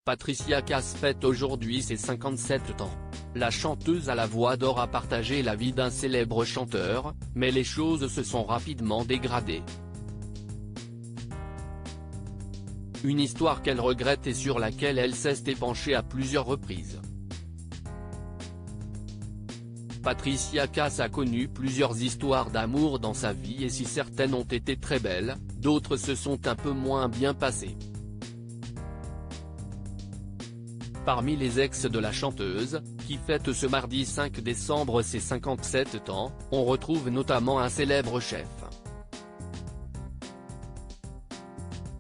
Patricia Cass fête aujourd'hui ses 57 ans. La chanteuse à la voix d'or a partagé la vie d'un célèbre chanteur, mais les choses se sont rapidement dégradées. Une histoire qu'elle regrette et sur laquelle elle s'est épanchée à plusieurs reprises. Patricia Cass a connu plusieurs histoires d'amour dans sa vie et si certaines ont été très belles, d'autres se sont un peu moins bien passées. Parmi les ex de la chanteuse, qui fête ce mardi 5 décembre ses 57 ans, on retrouve notamment un célèbre chef.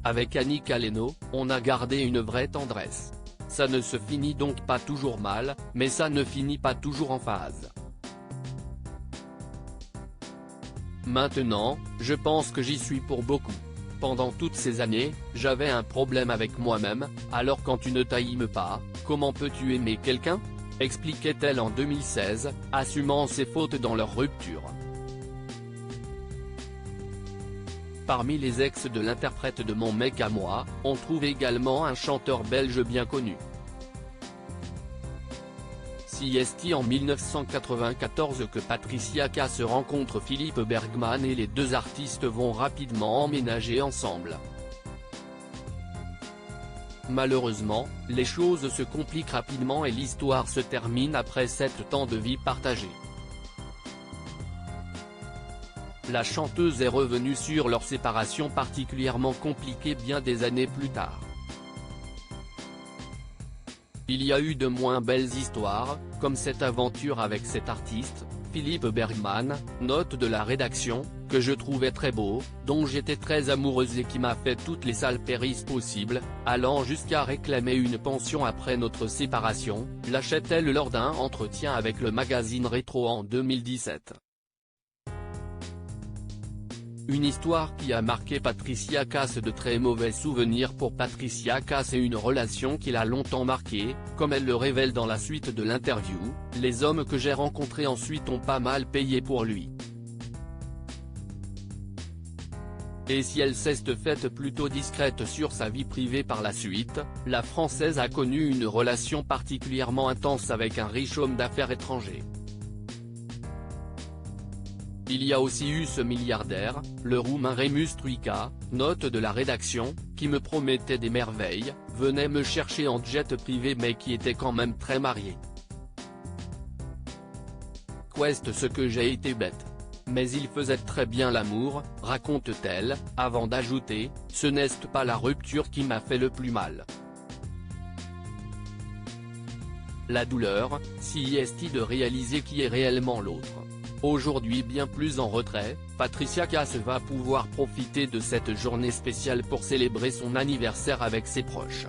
Avec Annie Caleno, on a gardé une vraie tendresse. Ça ne se finit donc pas toujours mal, mais ça ne finit pas toujours en phase. Maintenant, je pense que j'y suis pour beaucoup. Pendant toutes ces années, j'avais un problème avec moi-même, alors quand tu ne t'aimes pas, comment peux-tu aimer quelqu'un ? Expliquait-elle en 2016, assumant ses fautes dans leur rupture. Parmi les ex de l'interprète de Mon mec à moi, on trouve également un chanteur belge bien connu. Si est en 1994 que Patricia Cass rencontre Philippe Bergman et les deux artistes vont rapidement emménager ensemble. Malheureusement, les choses se compliquent rapidement et l'histoire se termine après 7 ans de vie partagée. La chanteuse est revenue sur leur séparation particulièrement compliquée bien des années plus tard. Il y a eu de moins belles histoires, comme cette aventure avec cet artiste, Philippe Bergman, note de la rédaction, que je trouvais très beau, dont j'étais très amoureuse et qui m'a fait toutes les sales péripéties possibles, allant jusqu'à réclamer une pension après notre séparation, lâchait-elle lors d'un entretien avec le magazine Rétro en 2017. Une histoire qui a marqué Patricia Cass. De très mauvais souvenirs pour Patricia Cass et une relation qui l'a longtemps marquée, comme elle le révèle dans la suite de l'interview, les hommes que j'ai rencontrés ensuite ont pas mal payé pour lui. Et si elle s'est faite plutôt discrète sur sa vie privée par la suite, la Française a connu une relation particulièrement intense avec un riche homme d'affaires étranger. Il y a aussi eu ce milliardaire, le Roumain Remus Troika, note de la rédaction, qui me promettait des merveilles, venait me chercher en jet privé mais qui était quand même très marié. Quest ce que j'ai été bête. Mais il faisait très bien l'amour, raconte-t-elle, avant d'ajouter, ce n'est pas la rupture qui m'a fait le plus mal. La douleur, si est de réaliser qui est réellement l'autre. Aujourd'hui bien plus en retrait, Patricia Cass va pouvoir profiter de cette journée spéciale pour célébrer son anniversaire avec ses proches.